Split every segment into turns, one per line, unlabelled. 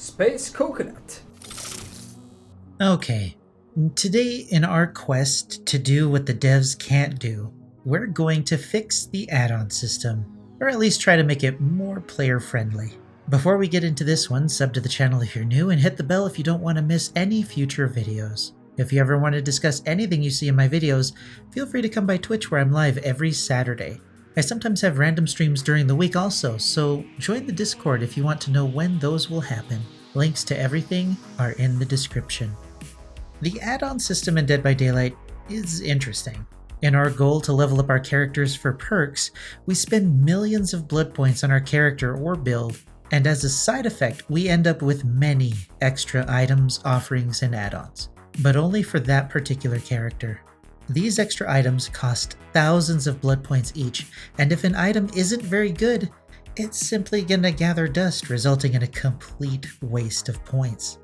Space Coconut.
Okay, today in our quest to do what the devs can't do, we're going to fix the add-on system, or at least try to make it more player-friendly. Before we get into this one, sub to the channel if you're new and hit the bell if you don't want to miss any future videos. If you ever want to discuss anything you see in my videos, feel free to come by Twitch where I'm live every Saturday. I sometimes have random streams during the week also, so join the Discord if you want to know when those will happen. Links to everything are in the description. The add-on system in Dead by Daylight is interesting. In our goal to level up our characters for perks, we spend millions of blood points on our character or build, and as a side effect, we end up with many extra items, offerings, and add-ons, but only for that particular character. These extra items cost thousands of blood points each, and if an item isn't very good, it's simply gonna gather dust, resulting in a complete waste of points.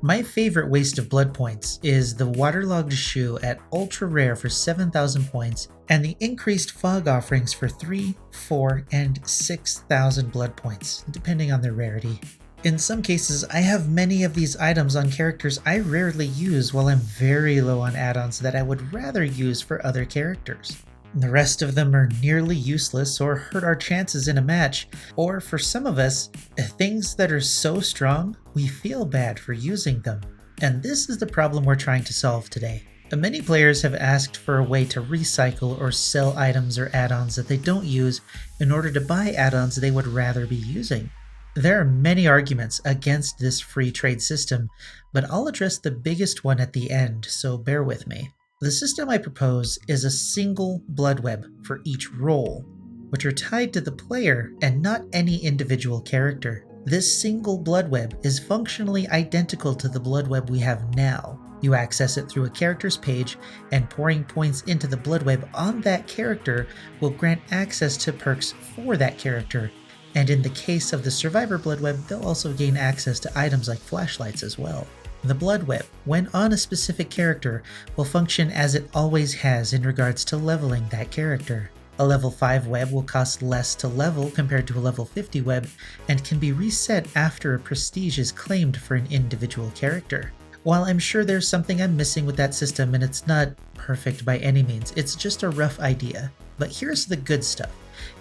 My favorite waste of blood points is the waterlogged shoe at ultra rare for 7,000 points and the increased fog offerings for 3, 4, and 6,000 blood points, depending on their rarity. In some cases, I have many of these items on characters I rarely use while I'm very low on add-ons that I would rather use for other characters. The rest of them are nearly useless or hurt our chances in a match, or for some of us, things that are so strong, we feel bad for using them. And this is the problem we're trying to solve today. Many players have asked for a way to recycle or sell items or add-ons that they don't use in order to buy add-ons they would rather be using. There are many arguments against this free trade system, but I'll address the biggest one at the end, so bear with me. The system I propose is a single blood web for each role, which are tied to the player and not any individual character. This single blood web is functionally identical to the blood web we have now. You access it through a character's page, and pouring points into the blood web on that character will grant access to perks for that character. And in the case of the Survivor blood web, they'll also gain access to items like flashlights as well. The blood web, when on a specific character, will function as it always has in regards to leveling that character. A level 5 web will cost less to level compared to a level 50 web, and can be reset after a prestige is claimed for an individual character. While I'm sure there's something I'm missing with that system and it's not perfect by any means, it's just a rough idea. But here's the good stuff.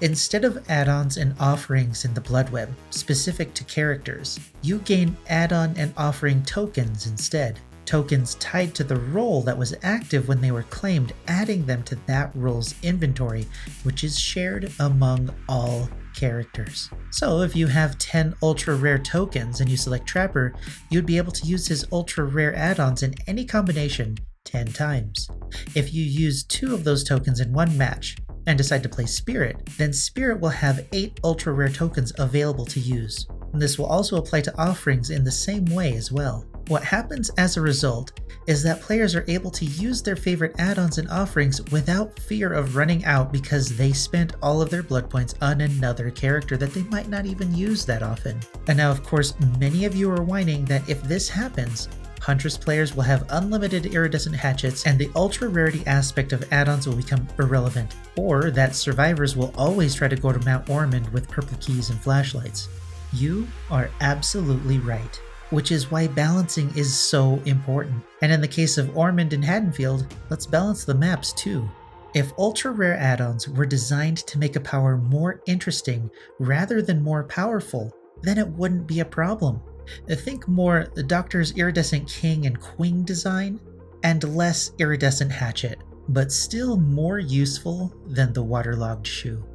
Instead of add-ons and offerings in the blood web specific to characters, you gain add-on and offering tokens instead. Tokens tied to the role that was active when they were claimed, adding them to that role's inventory, which is shared among all characters. So if you have 10 ultra rare tokens and you select Trapper, you'd be able to use his ultra rare add-ons in any combination 10 times. If you use 2 of those tokens in one match and decide to play Spirit, then Spirit will have 8 ultra rare tokens available to use. And this will also apply to offerings in the same way as well. What happens as a result is that players are able to use their favorite add-ons and offerings without fear of running out because they spent all of their blood points on another character that they might not even use that often. And now of course, many of you are whining that if this happens, Huntress players will have unlimited iridescent hatchets and the ultra rarity aspect of add-ons will become irrelevant, or that survivors will always try to go to Mount Ormond with purple keys and flashlights. You are absolutely right, which is why balancing is so important. And in the case of Ormond and Haddonfield, let's balance the maps too. If ultra rare add-ons were designed to make a power more interesting rather than more powerful, then it wouldn't be a problem. Think more the Doctor's Iridescent King and Queen design, and less Iridescent Hatchet, but still more useful than the waterlogged shoe.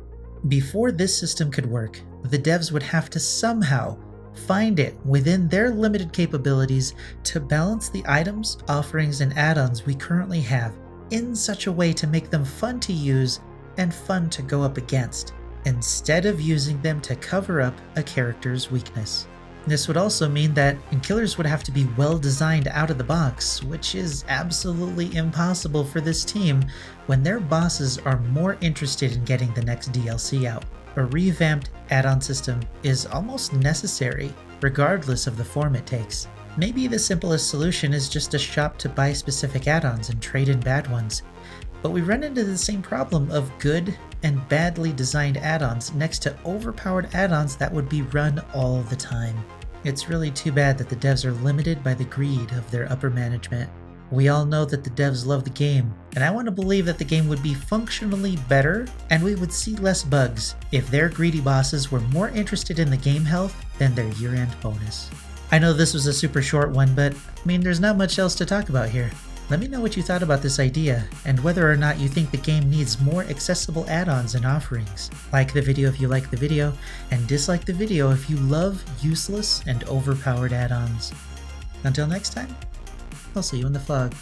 Before this system could work, the devs would have to somehow find it within their limited capabilities to balance the items, offerings, and add-ons we currently have in such a way to make them fun to use and fun to go up against, instead of using them to cover up a character's weakness. This would also mean that killers would have to be well designed out of the box, which is absolutely impossible for this team when their bosses are more interested in getting the next DLC out. A revamped add-on system is almost necessary, regardless of the form it takes. Maybe the simplest solution is just a shop to buy specific add-ons and trade in bad ones, but we run into the same problem of good and badly designed add-ons next to overpowered add-ons that would be run all the time. It's really too bad that the devs are limited by the greed of their upper management. We all know that the devs love the game, and I want to believe that the game would be functionally better and we would see less bugs if their greedy bosses were more interested in the game health than their year-end bonus. I know this was a super short one, but there's not much else to talk about here. Let me know what you thought about this idea, and whether or not you think the game needs more accessible add-ons and offerings. Like the video if you like the video, and dislike the video if you love useless and overpowered add-ons. Until next time, I'll see you in the fog.